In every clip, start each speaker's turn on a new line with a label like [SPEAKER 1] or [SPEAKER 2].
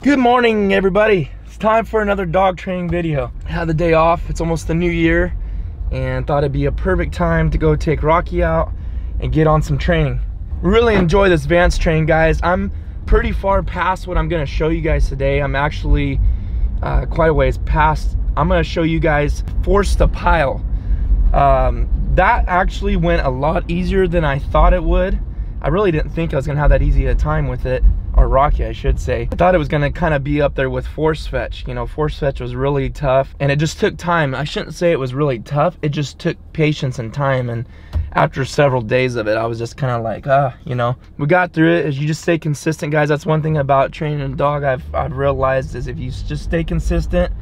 [SPEAKER 1] Good morning, everybody. It's time for another dog training video. I had the day off. It's almost the new year and thought it'd be a perfect time to go take Rocky out and get on some training. Really enjoy this advanced training, guys. I'm pretty far past what I'm going to show you guys today. I'm actually quite a ways past. I'm going to show you guys force to pile. That actually went a lot easier than I thought it would. I really didn't think I was going to have that easy a time with it. Or Rocky, I should say. I thought it was gonna kind of be up there with force fetch. You know, force fetch was really tough and it just took time. I shouldn't say it was really tough. It just took patience and time. And after several days of it, I was just kind of like, you know, we got through it. As you just stay consistent, guys. That's one thing about training a dog I've realized is if you just stay consistent,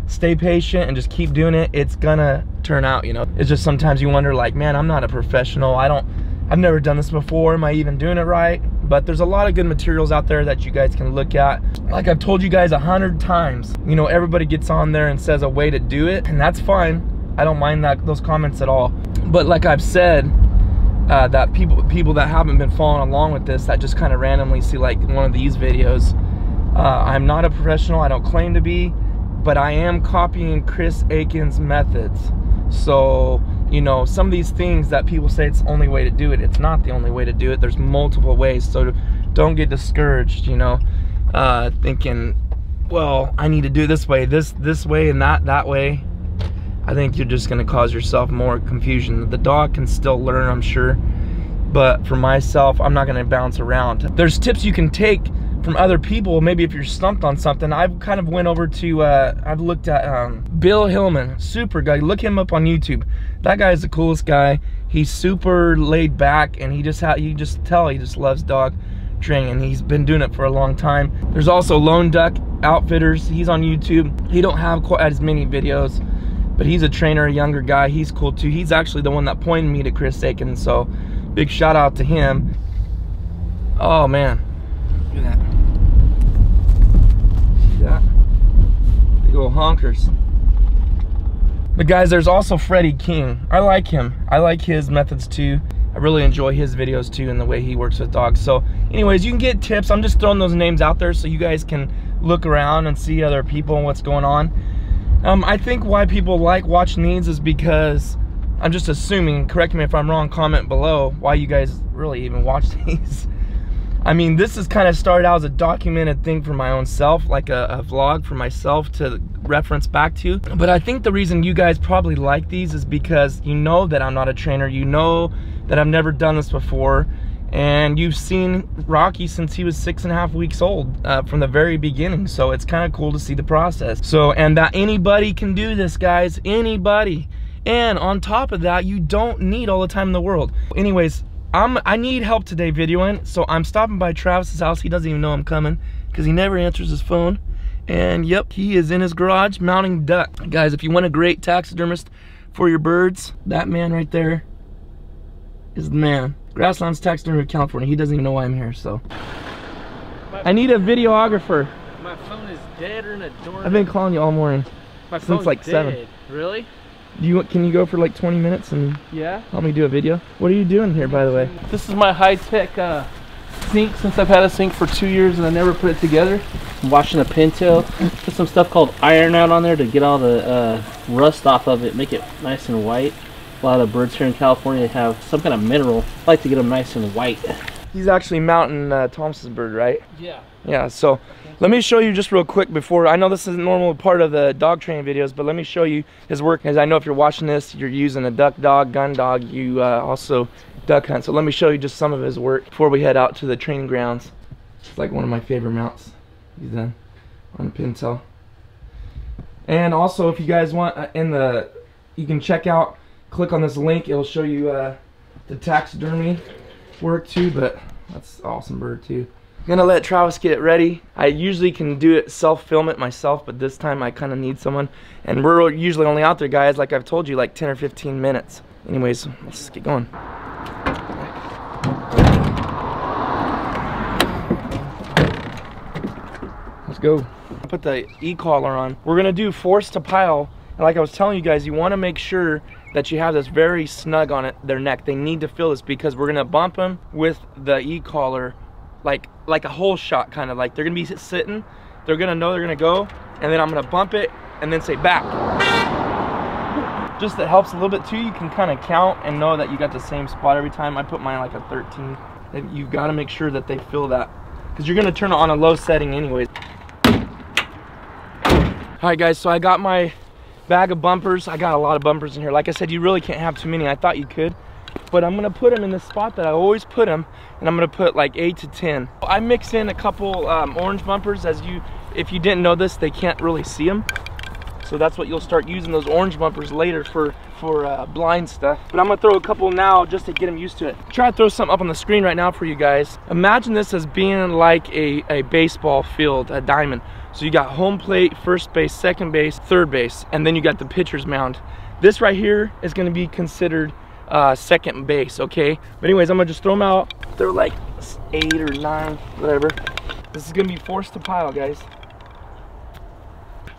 [SPEAKER 1] stay patient, and just keep doing it, it's gonna turn out, you know. It's just sometimes you wonder like, man, I'm not a professional. I've never done this before. Am I even doing it right? But there's a lot of good materials out there that you guys can look at. Like I've told you guys 100 times, you know, everybody gets on there and says a way to do it, and that's fine. I don't mind those comments at all. But like I've said, that people that haven't been following along with this, that just kind of randomly see like one of these videos, I'm not a professional. I don't claim to be, but I am copying Chris Aiken's methods. So, you know, some of these things that people say it's the only way to do it, it's not the only way to do it. There's multiple ways. So don't get discouraged, you know, thinking, well, I need to do this way, this way, and that way. I think you're just going to cause yourself more confusion. The dog can still learn, I'm sure, but for myself, I'm not going to bounce around. There's tips you can take from other people. Maybe if you're stumped on something. I've kind of went over to I've looked at Bill Hillman, super guy. Look him up on YouTube. That guy is the coolest guy. He's super laid back, and you just tell he just loves dog training, and he's been doing it for a long time. There's also Lone Duck Outfitters. He's on YouTube. He don't have quite as many videos, but he's a trainer, a younger guy. He's cool too. He's actually the one that pointed me to Chris Aiken, so big shout out to him. Oh man, look at that. That big old honkers. But guys, there's also Freddie King. I like him. I like his methods too. I really enjoy his videos too and the way he works with dogs. So anyways, you can get tips. I'm just throwing those names out there so you guys can look around and see other people and what's going on. I think why people like watching these is because, I'm just assuming, correct me if I'm wrong, comment below why you guys really even watch these. I mean, this is kind of started out as a documented thing for my own self, like a vlog for myself to reference back to. But I think the reason you guys probably like these is because you know that I'm not a trainer, you know that I've never done this before, and you've seen Rocky since he was 6.5 weeks old, from the very beginning. So it's kind of cool to see the process. So, and that anybody can do this, guys, anybody. And on top of that, you don't need all the time in the world. Anyways, I need help today videoing, so I'm stopping by Travis's house. He doesn't even know I'm coming because he never answers his phone. And yep, he is in his garage mounting duck. Guys, if you want a great taxidermist for your birds, that man right there is the man. Grasslands Taxidermy, California. He doesn't even know why I'm here, so. I need a videographer.
[SPEAKER 2] My phone is dead or in a door.
[SPEAKER 1] I've been calling you all morning.
[SPEAKER 2] My
[SPEAKER 1] since like
[SPEAKER 2] dead.
[SPEAKER 1] 7.
[SPEAKER 2] Really?
[SPEAKER 1] Can you go for like 20 minutes and
[SPEAKER 2] yeah,
[SPEAKER 1] help me do a video? What are you doing here, by the way?
[SPEAKER 2] This is my high-tech sink. Since I've had a sink for 2 years and I never put it together, I'm washing a pintail. Put some stuff called iron out on there to get all the rust off of it, make it nice and white. A lot of birds here in California have some kind of mineral. I like to get them nice and white.
[SPEAKER 1] He's actually mounting Thompson's bird, right?
[SPEAKER 2] Yeah.
[SPEAKER 1] Yeah, so let me show you just real quick before. I know this isn't normal part of the dog training videos, but let me show you his work. As I know if you're watching this, you're using a duck dog, gun dog, you also duck hunt. So let me show you just some of his work before we head out to the training grounds. It's like one of my favorite mounts he's done on a pintail. And also, if you guys want, you can check out, click on this link. It'll show you the taxidermy work too, but that's an awesome bird too. I'm gonna let Travis get it ready. I usually can do it, self-film it myself, but this time I kind of need someone. And we're usually only out there, guys, like I've told you, like 10 or 15 minutes. Anyways, let's get going. Let's go. I'll put the e-collar on. We're gonna do force to pile. And like I was telling you guys, you wanna make sure that you have this very snug on their neck. They need to feel this because we're gonna bump them with the e-collar like a whole shot, kind of like they're gonna be sitting they're gonna know they're gonna go, and then I'm gonna bump it and then say back. Just that helps a little bit too. You can kind of count and know that you got the same spot every time. I put mine like a 13. And you've got to make sure that they feel that, because you're gonna turn it on a low setting anyways. All right guys, so I got my bag of bumpers. I got a lot of bumpers in here. Like I said, you really can't have too many. I thought you could, but I'm gonna put them in the spot that I always put them, and I'm gonna put like 8 to 10. I mix in a couple orange bumpers. If you didn't know this, they can't really see them, so that's what you'll start using, those orange bumpers later for blind stuff. But I'm gonna throw a couple now just to get them used to it. Try to throw something up on the screen right now for you guys. Imagine this as being like a baseball field, a diamond. So you got home plate, first base, second base, third base, and then you got the pitcher's mound. This right here is gonna be considered second base, okay? But anyways, I'm gonna just throw them out. They're like 8 or 9, whatever. This is gonna be forced to pile, guys.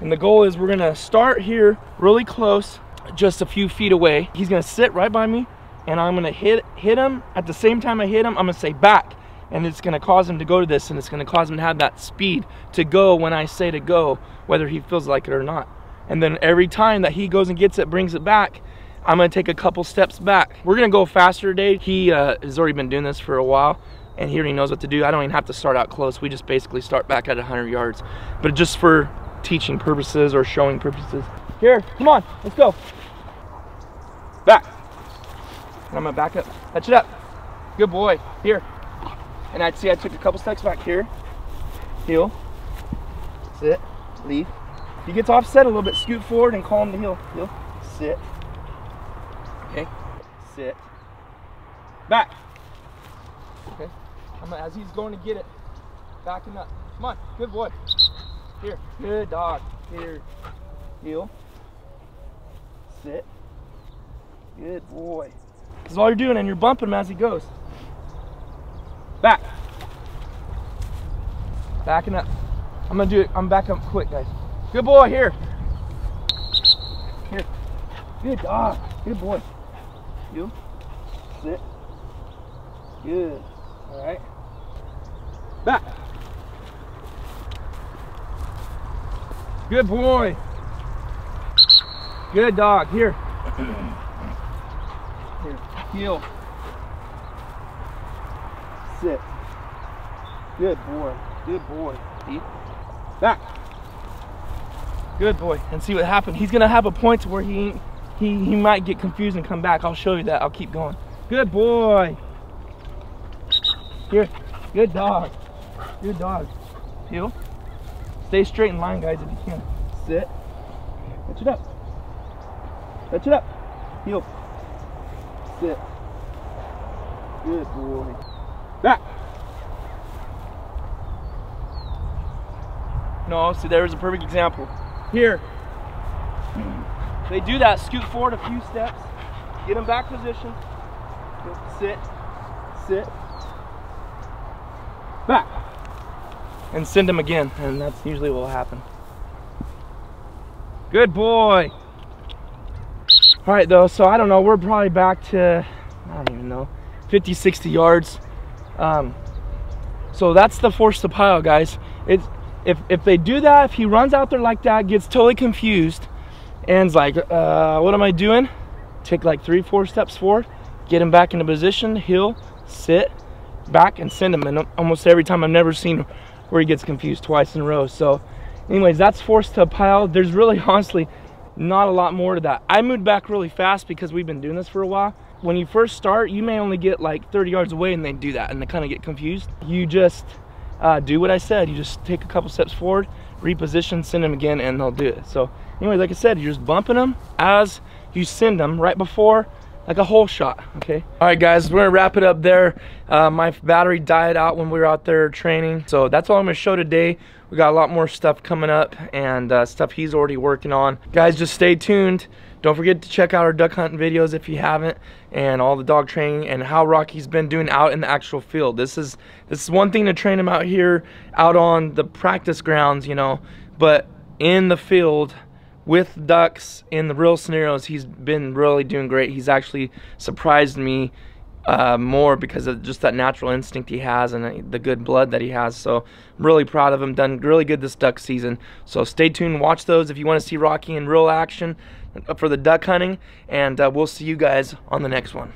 [SPEAKER 1] And the goal is we're gonna start here really close, just a few feet away. He's gonna sit right by me, and I'm gonna hit him. At the same time I hit him, I'm gonna say back. And it's gonna cause him to go to this, and it's gonna cause him to have that speed to go when I say to go, whether he feels like it or not. And then every time that he goes and gets it, brings it back, I'm gonna take a couple steps back. We're gonna go faster today. He has already been doing this for a while, and he already knows what to do. I don't even have to start out close. We just basically start back at 100 yards. But just for teaching purposes or showing purposes. Here, come on, let's go. Back. And I'm gonna back up. Touch it up. Good boy. Here. And I took a couple steps back here. Heel. Sit. Leave. If he gets offset a little bit, scoot forward and call him to heel. Heel. Sit. Okay. Sit. Back. Okay. As he's going to get it, backing up. Come on. Good boy. Here. Good dog. Here. Heel. Sit. Good boy. This is all you're doing, and you're bumping him as he goes. Back. Backing up. I'm gonna do it. I'm back up quick, guys. Good boy. Here. Here. Good dog. Good boy. You. Sit. Good. All right. Back. Good boy. Good dog. Here. Here. Heel. Sit. Good boy. Good boy. See? Back. Good boy. And see what happened. He's gonna have a point to where he might get confused and come back. I'll show you that. I'll keep going. Good boy. Here. Good dog. Good dog. Heel. Stay straight in line, guys, if you can. Sit. Touch it up. Touch it up. Heel. Sit. Good boy. Back. No, see, there's a perfect example. Here. They do that. Scoot forward a few steps. Get them back position. Sit. Sit. Back. And send them again, and that's usually what will happen. Good boy. All right, though, so I don't know, we're probably back to, I don't even know, 50, 60 yards. So that's the force to pile, guys. If they do that, if he runs out there like that, gets totally confused, and's like, what am I doing? Take like 3-4 steps forward, get him back into position, heel, sit, back, and send him. And almost every time, I've never seen where he gets confused twice in a row. So anyways, that's force to pile. There's really honestly not a lot more to that. I moved back really fast because we've been doing this for a while. When you first start, you may only get like 30 yards away and they do that and they kind of get confused. You just do what I said. You just take a couple steps forward, reposition, send them again, and they'll do it. So anyway, like I said, you're just bumping them as you send them right before, like a hole shot, okay? All right, guys, we're gonna wrap it up there. My battery died out when we were out there training. So that's all I'm gonna show today. We got a lot more stuff coming up and stuff he's already working on. Guys, just stay tuned. Don't forget to check out our duck hunting videos if you haven't, and all the dog training and how Rocky's been doing out in the actual field. This is one thing to train him out here, out on the practice grounds, you know, but in the field, with ducks in the real scenarios, he's been really doing great. He's actually surprised me more because of just that natural instinct he has and the good blood that he has. So I'm really proud of him. Done really good this duck season. So stay tuned, watch those if you want to see Rocky in real action for the duck hunting, and we'll see you guys on the next one.